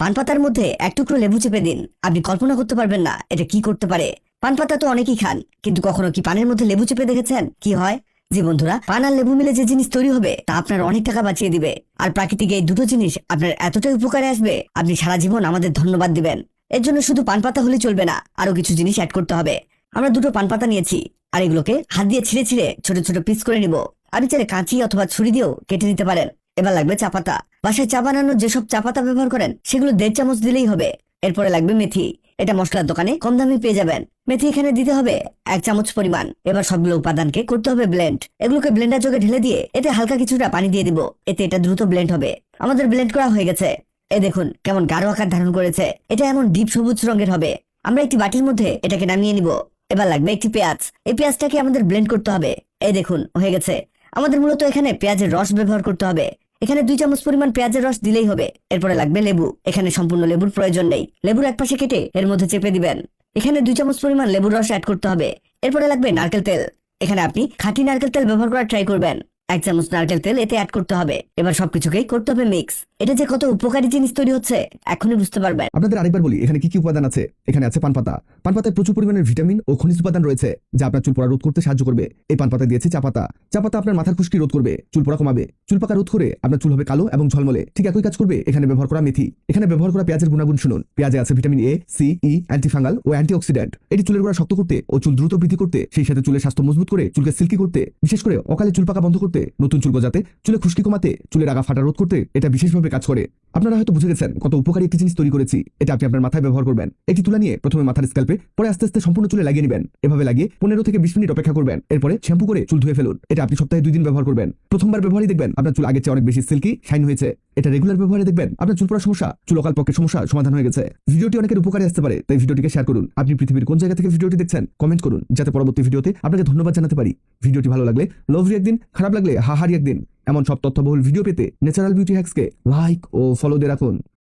পান পাতার মধ্যে এক টুকরো লেবু চেপে দিন। আপনি কল্পনা করতে পারবেন না এটা কি করতে পারে। পান পাতা তো অনেকেই খান, কিন্তু কখনো কি পানের মধ্যে লেবু চেপে দেখেছেন কি হয়? জি বন্ধুরা, পান আর লেবু মিলে যে জিনিস তৈরি হবে তা আপনার অনেক টাকা বাঁচিয়ে দিবে। আর প্রাকৃতিক এই দুটো জিনিস আপনার এতটাই উপকারে আসবে, আপনি সারা জীবন আমাদের ধন্যবাদ দিবেন। এর জন্য শুধু পান পাতা হলে চলবে না, আরো কিছু জিনিস অ্যাড করতে হবে। আমরা দুটো পান পাতা নিয়েছি, আর এগুলোকে হাত দিয়ে ছিঁড়ে ছিঁড়ে ছোট ছোট পিস করে নিব। আপনি চাইলে কাঁচি অথবা ছুরি দিয়েও কেটে নিতে পারেন। এবার লাগবে চা পাতা। বাসায় চা বানানোর যেসব চা পাতা ব্যবহার করেন সেগুলো 1.5 চামচ দিলেই হবে। এরপরে লাগবে মেথি। এটা মশলার দোকানে কম দামে পেয়ে যাবেন। মেথি এখানে দিতে হবে 1 চামচ পরিমাণ। এবার সবগুলো উপাদানকে করতে হবে ব্লেন্ড। এগুলোকে ব্লেন্ডার জগে ঢেলে দিয়ে এতে হালকা কিছুটা পানি দিয়ে দিব। এতে এটা দ্রুত ব্লেন্ড হবে। আমাদের ব্লেন্ড করা হয়ে গেছে। এই দেখুন কেমন গাঢ় আকার ধারণ করেছে। এটা এমন ডিপ সবুজ রঙের হবে। আমরা একটি বাটির মধ্যে এটাকে নামিয়ে নিব। এবার লাগবে একটি পেঁয়াজ। এই পেঁয়াজটাকে আমাদের ব্লেন্ড করতে হবে। এই দেখুন হয়ে গেছে। আমাদের মূলত এখানে পেঁয়াজের রস ব্যবহার করতে হবে। এখানে 2 চামচ পরিমাণ পেঁয়াজের রস দিলেই হবে। এরপরে লাগবে লেবু। এখানে সম্পূর্ণ লেবুর প্রয়োজন নেই। লেবুর এক পাশে কেটে এর মধ্যে চেপে দিবেন। এখানে 2 চামচ পরিমাণ লেবুর রস অ্যাড করতে হবে। এরপরে লাগবে নারকেল তেল। এখানে আপনি খাঁটি নারকেল তেল ব্যবহার করার ট্রাই করবেন। 1 চামচ নারকেল তেল এতে অ্যাড করতে হবে। এবার সবকিছুকেই করতে হবে মিক্স। এটা যে কত উপকারী জিনিস তৈরি হচ্ছে এখনই বুঝতে পারবেন। আপনাদের আরেকবার বলি এখানে কি কি উপাদান আছে। এখানে আছে পান পাতা। পান পাতায় প্রচুর পরিমাণের ভিটামিন ও খনিজ উপাদান রয়েছে, যা আপনার চুল পড়া রোধ করতে সাহায্য করবে। এই পান পাতায় দিয়েছি চা পাতা। চা পাতা আপনার মাথার খুশকি রোধ করবে, চুল পড়া কমাবে, চুল পাকা রোধ করে আপনার চুল হবে কালো এবং ঝলমলে। ঠিক একই কাজ করবে এখানে ব্যবহার করা মেথি। এখানে ব্যবহার করা পেঁয়াজের গুণাগুণ শুনুন। পেঁয়াজে আছে vitamin A, C, E, antifungal ও অ্যান্টিঅক্সিডেন্ট। এটি চুলের গোড়া শক্ত করতে ও চুল দ্রুত বৃদ্ধি করতে, সেই সাথে চুলের স্বাস্থ্য মজবুত করে চুলকে সিল্কি করতে, বিশেষ করে অকালে চুল পাকা বন্ধ করতে, নতুন চুল গজাতে, চুলে খুশকি কমাতে, চুলের আগা ফাটা রোধ করতে এটা বিশেষভাবে কাজ করে। আপনারা হয়তো বুঝে গেছেন কত উপকারী একটি জিনিস তৈরি করেছি। এটা আপনি আপনার মাথায় ব্যবহার করবেন। একটি তুলা নিয়ে প্রথমে মাথার স্ক্যাল্পে, পরে আস্তে আস্তে সম্পূর্ণ চুলে লাগিয়ে নেবেন। এভাবে লাগিয়ে 15 থেকে 20 মিনিট অপেক্ষা করবেন। এরপরে শ্যাম্পু করে চুল ধুয়ে ফেলুন। এটা আপনি সপ্তাহে 2 দিন ব্যবহার করবেন। প্রথমবার ব্যবহারই দেখবেন আপনার চুল আগের চেয়ে অনেক বেশি সিল্কি শাইন হয়েছে। এটা রেগুলার ব্যবহারে দেখবেন আপনার চুল পড়ার সমস্যা, চুল অকাল পক্ষের সমস্যা সমাধান হয়ে গেছে। ভিডিওটি অনেকের উপকারে আসতে পারে, তাই ভিডিওটিকে শেয়ার করুন। আপনি পৃথিবীর কোন জায়গা থেকে ভিডিওটি দেখছেন কমেন্ট করুন, যাতে পরবর্তী ভিডিওতে আপনাকে ধন্যবাদ জানাতে পারি। ভিডিওটি ভালো লাগলে লভলি একদিন, খারাপ লাগলে হাহারি একদিন। এমন সব তথ্যবহুল ভিডিও পেতে ন্যাচারাল বিউটি হ্যাক্সকে লাইক ও ফলো দিয়ে রাখুন।